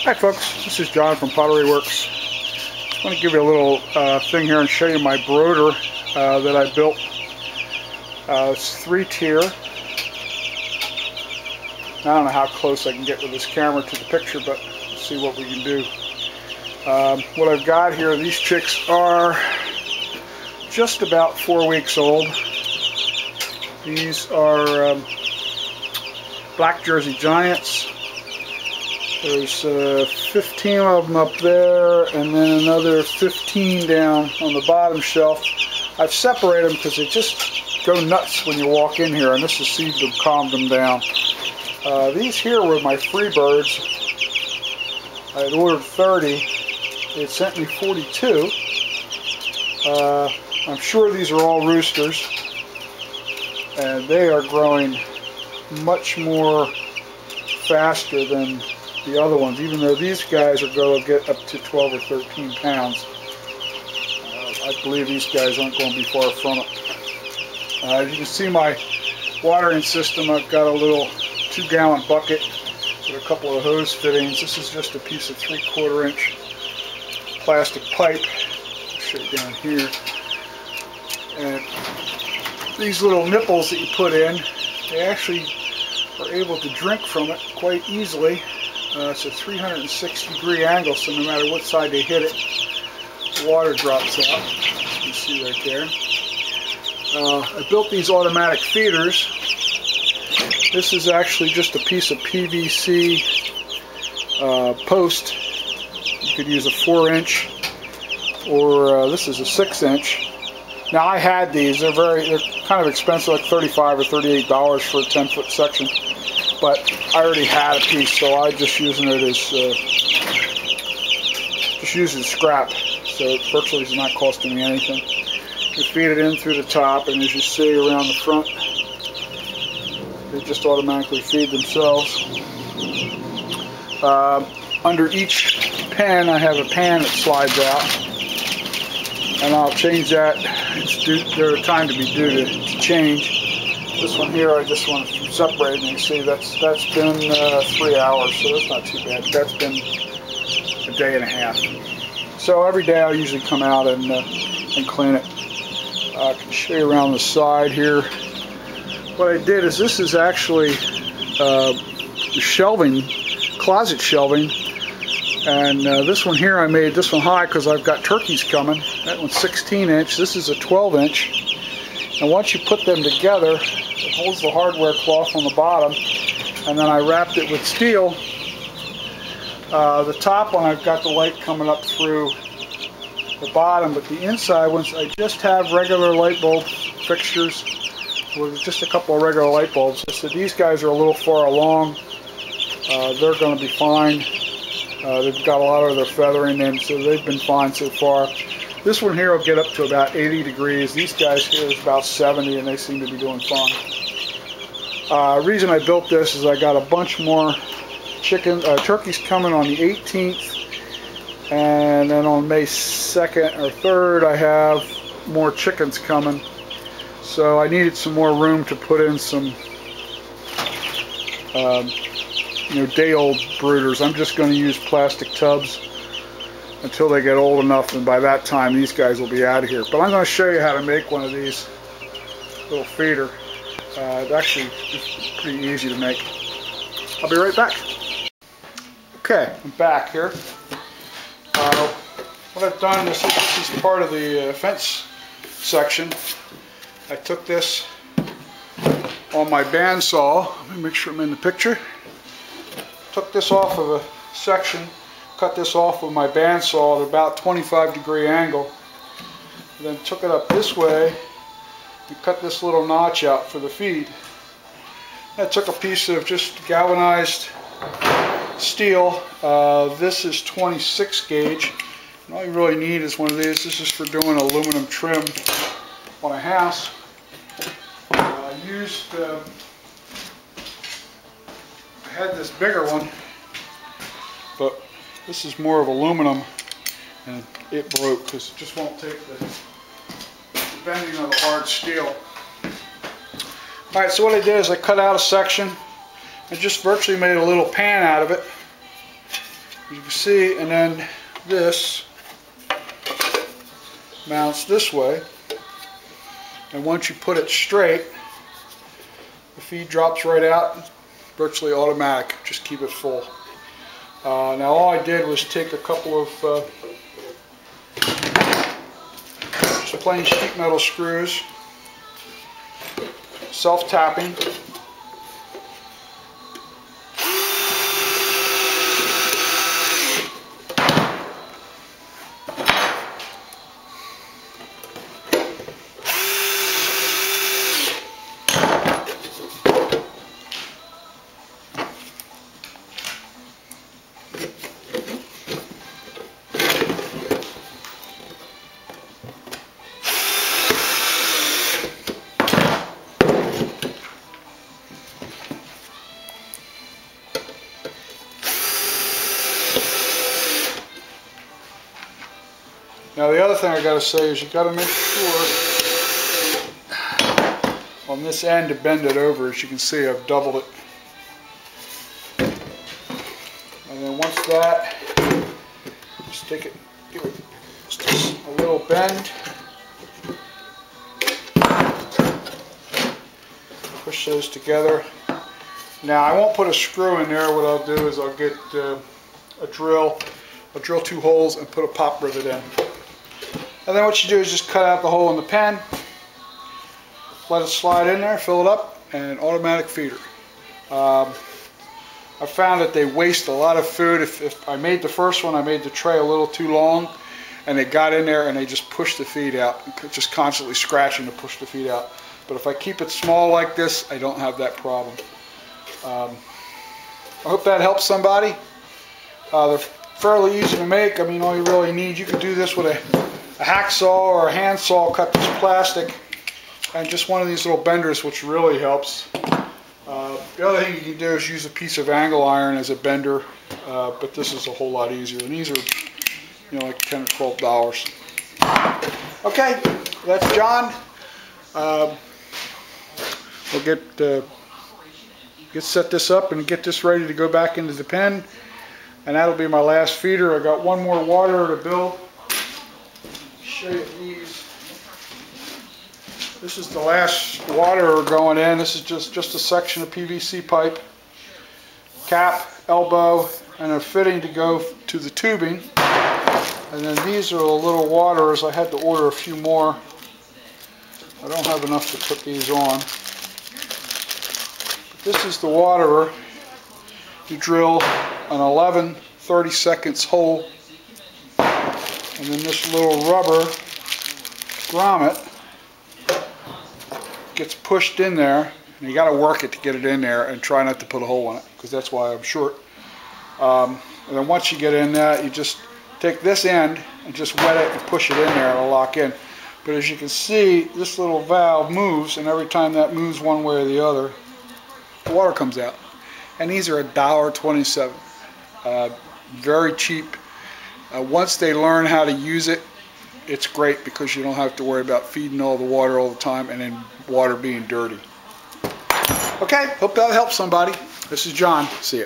Hi folks, this is John from Pottery Works. Just want to give you a little thing here and show you my broder that I built. It's 3-tier. I don't know how close I can get with this camera to the picture, but let's see what we can do. What I've got here, these chicks are just about 4 weeks old. These are Black Jersey Giants. There's 15 of them up there, and then another 15 down on the bottom shelf. I've separated them because they just go nuts when you walk in here, and this has seemed to have calmed them down. These here were my free birds. I had ordered 30. They sent me 42. I'm sure these are all roosters, and they are growing much more faster than the other ones, even though these guys are going to get up to 12 or 13 pounds. I believe these guys aren't going to be far from it. As you can see, my watering system, I've got a little 2-gallon bucket with a couple of hose fittings. This is just a piece of 3/4 inch plastic pipe. I'll show you down here. And these little nipples that you put in, they actually are able to drink from it quite easily. It's a 360-degree angle, so no matter what side they hit it, the water drops out. You can see right there. I built these automatic feeders. This is actually just a piece of PVC post. You could use a 4-inch, or this is a 6-inch. Now I had these. They're kind of expensive, like $35 or $38 for a 10-foot section. But I already had a piece, so I'm just using it as scrap. So it virtually is not costing me anything. You feed it in through the top, and as you see around the front, they just automatically feed themselves. Under each pen, I have a pan that slides out, and I'll change that. There's a time to be due to change. This one here, I just want to separate, and you see that's been 3 hours, so that's not too bad. That's been a day and a half. So every day I'll usually come out and clean it. I can show you around the side here. What I did is, this is actually shelving, closet shelving, and this one here I made this one high because I've got turkeys coming. That one's 16-inch. This is a 12-inch. And once you put them together, it holds the hardware cloth on the bottom, and then I wrapped it with steel. The top one, I've got the light coming up through the bottom, but the inside ones, I just have regular light bulb fixtures with just a couple of regular light bulbs. So these guys are a little far along. They're going to be fine. They've got a lot of their feathering in, so they've been fine so far. This one here will get up to about 80 degrees. These guys here is about 70, and they seem to be doing fine. The reason I built this is I got a bunch more turkeys coming on the 18th, and then on May 2nd or 3rd I have more chickens coming. So I needed some more room to put in some day-old brooders. I'm just going to use plastic tubs until they get old enough, and by that time these guys will be out of here. But I'm going to show you how to make one of these little feeder. It's actually just pretty easy to make. I'll be right back. Okay, I'm back here. What I've done is, this is part of the fence section. I took this on my bandsaw. Let me make sure I'm in the picture. Took this off of a section. Cut this off with my bandsaw at about 25-degree angle. Then took it up this way and cut this little notch out for the feed. I took a piece of just galvanized steel. This is 26 gauge. And all you really need is one of these. This is for doing aluminum trim on a house. I had this bigger one, but this is more of aluminum, and it broke because it just won't take the bending of the hard steel. Alright, so what I did is I cut out a section and just virtually made a little pan out of it. as you can see, and then this mounts this way, and once you put it straight, the feed drops right out. It's virtually automatic. Just keep it full. Now all I did was take a couple of just plain sheet metal screws, self-tapping. Now the other thing I got to say is you got to make sure on this end to bend it over. As you can see, I've doubled it. And then once that, just take it, give it just a little bend. Push those together. Now I won't put a screw in there. What I'll do is I'll get a drill. I'll drill 2 holes and put a pop rivet in. And then what you do is just cut out the hole in the pen, let it slide in there, fill it up, and automatic feeder. I found that they waste a lot of food. If I made the first one, I made the tray a little too long, and they got in there and they just pushed the feed out, just constantly scratching to push the feed out. But if I keep it small like this, I don't have that problem. I hope that helps somebody. They're fairly easy to make. I mean, all you really need, you can do this with a hacksaw or a handsaw, cut this plastic, and just one of these little benders, which really helps. The other thing you can do is use a piece of angle iron as a bender, but this is a whole lot easier. And these are, you know, like $10 or $12. Okay, that's John. We'll get set this up and get this ready to go back into the pen, and that'll be my last feeder. I got one more water to build. Show you these. This is the last water going in. This is just a section of PVC pipe, cap, elbow, and a fitting to go to the tubing. And then these are the little waters. I had to order a few more. I don't have enough to put these on. But this is the waterer. You drill an 11 30-seconds hole, and then this little rubber grommet gets pushed in there, and you got to work it to get it in there, and try not to put a hole in it, because that's why I'm short. And then once you get in there, you just take this end and just wet it and push it in there, it'll lock in. But as you can see, this little valve moves, and every time that moves one way or the other, the water comes out. And these are $1.27. Very cheap. Once they learn how to use it, it's great, because you don't have to worry about feeding all the water all the time and then water being dirty. Okay, hope that helps somebody. This is John. See ya.